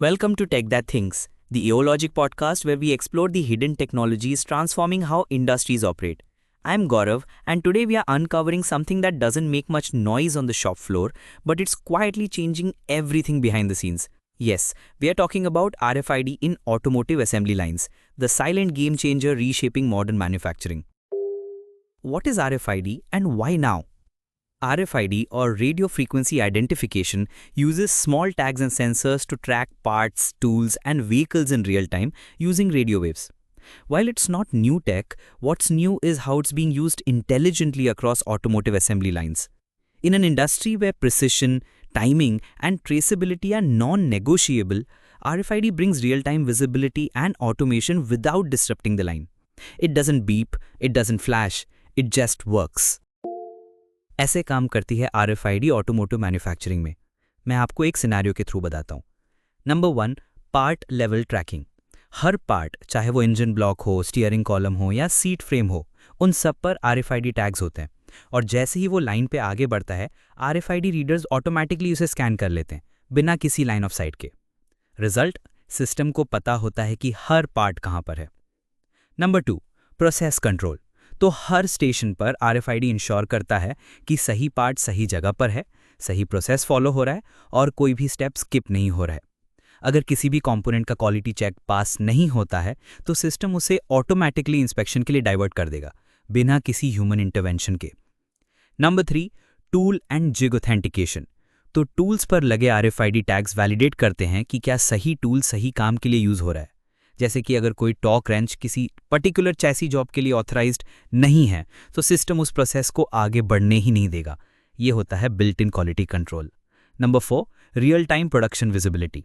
Welcome to Tech That Thinks, the Eologic podcast where we explore the hidden technologies transforming how industries operate. I'm Gaurav, and today we are uncovering something that doesn't make much noise on the shop floor, but it's quietly changing everything behind the scenes. Yes, we are talking about RFID in automotive assembly lines, the silent game changer reshaping modern manufacturing. What is RFID and why now? RFID or radio frequency identification uses small tags and sensors to track parts, tools, and vehicles in real time using radio waves. While it's not new tech, what's new is how it's being used intelligently across automotive assembly lines. In an industry where precision, timing, and traceability are non-negotiable, RFID brings real-time visibility and automation without disrupting the line. It doesn't beep, it doesn't flash, it just works. ऐसे काम करती है RFID automotive manufacturing में। मैं आपको एक scenario के through बताता हूँ। Number 1, part level tracking. हर पार्ट, चाहे वो इंजन ब्लॉक हो, स्टीयरिंग कॉलम हो या सीट फ्रेम हो, उन सब पर RFID टैग्स होते हैं। और जैसे ही वो लाइन पे आगे बढ़ता है, RFID रीडर्स ऑटोमेटिकली उसे स्कैन कर लेते हैं, बिना किसी लाइन ऑफ साइट के। रिजल्ट, सिस्टम को पता होता है कि हर पार्ट कहाँ पर है। Number 2, process control. तो हर स्टेशन पर RFID इंश्योर करता है कि सही पार्ट सही जगह पर है, सही प्रोसेस फॉलो हो रहा है और कोई भी स्टेप स्किप नहीं हो रहा है। अगर किसी भी कंपोनेंट का क्वालिटी चेक पास नहीं होता है तो सिस्टम उसे ऑटोमेटिकली इंस्पेक्शन के लिए डाइवर्ट कर देगा, बिना किसी ह्यूमन इंटरवेंशन के। Number 3, tool and jig authentication. तो टूल्स पर लगे RFID टैग्स वैलिडेट करते हैं कि क्या सही टूल सही काम के लिए यूज हो रहा है। जैसे कि अगर कोई टॉर्क रेंच किसी पर्टिकुलर चैसी जॉब के लिए ऑथराइज्ड नहीं है तो सिस्टम उस प्रोसेस को आगे बढ़ने ही नहीं देगा। ये होता है built in quality control. Number 4, real time production visibility.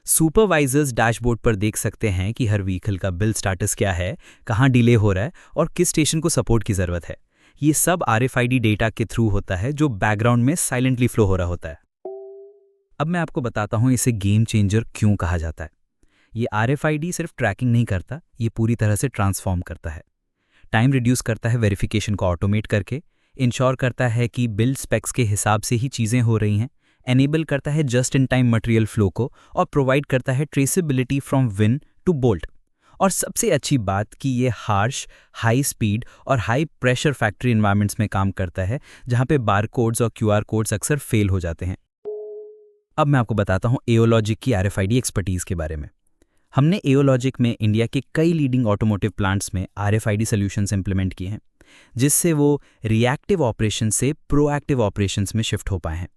Supervisors dashboard पर देख सकते हैं कि हर व्हीकल का बिल्ड स्टेटस क्या है, कहाँ डिले हो रहा है और किस स्टेशन को सपोर्ट की ज़रूरत है। ये सब RFID डेटा के थ्रू होता है जो बैकग्राउंड में साइलेंटली फ्लो हो रहा होता है। अब मैं आपको बताता हूँ इसे गेम चेंजर क्यों कहा जाता है। ये RFID सिर्फ ट्रैकिंग नहीं करता, ये पूरी तरह से ट्रांसफॉर्म करता है। टाइम रिड्यूस करता है वेरिफिकेशन को ऑटोमेट करके, इंश्योर करता है कि बिल्ड स्पेक्स के हिसाब से ही चीज़ें हो रही हैं, एनेबल करता है just in time material flow को और प्रोवाइड करता है traceability from bin to bolt. और सबसे अच्छी बात कि ये हार्श, हाई स्पीड और हाई प्रेशर फैक्ट्री इन्वायरमेंट्स में काम करता है, जहाँ पे बारकोड्स और QR कोड्स अक्सर फेल हो जाते हैं। अब मैं आपको बताता हूँ एओलॉजिक की RFID एक्सपर्टीज़ के बारे में। हमने एओलॉजिक में इंडिया के कई लीडिंग ऑटोमोटिव प्लांट्स में RFID सॉल्यूशंस इंप्लीमेंट किए हैं, जिससे वो रिएक्टिव ऑपरेशन से प्रोएक्टिव ऑपरेशंस में शिफ्ट हो पाए हैं।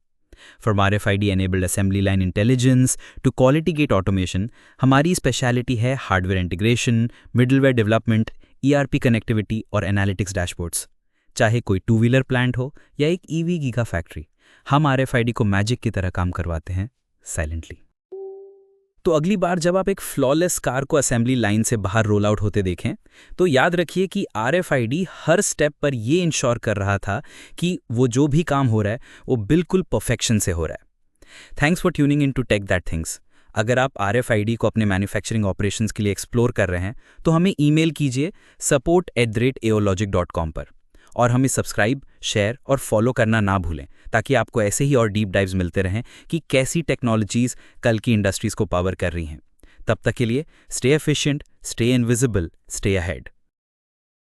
From RFID enabled assembly line intelligence to quality gate automation, हमारी स्पेशलिटी है hardware integration, middleware development, ERP connectivity और एनालिटिक्स डैशबोर्ड्स। चाहे कोई 2-व्हीलर प्लांट हो या एक EV गीगा फैक्ट्री, हम RFID को मैजिक की तरह काम करवाते हैं साइलेंटली। तो अगली बार जब आप एक फ्लॉलेस कार को असेंबली लाइन से बाहर रोल आउट होते देखें तो याद रखिए कि RFID हर स्टेप पर ये इंश्योर कर रहा था कि वो जो भी काम हो रहा है वो बिल्कुल परफेक्शन से हो रहा है। Thanks for tuning in to tech that things. अगर आप RFID को अपने मैन्युफैक्चरिंग ऑपरेशंस के लिए एक्सप्लोर कर रहे हैं तो हमें ईमेल कीजिए support@eologic.com पर और हमें सब्सक्राइब, शेयर और फॉलो करना ना भूलें, ताकि आपको ऐसे ही और डीप डाइव्स मिलते रहें कि कैसी टेक्नोलॉजीज़ कल की इंडस्ट्रीज़ को पावर कर रही हैं। तब तक के लिए stay efficient, stay invisible, stay ahead.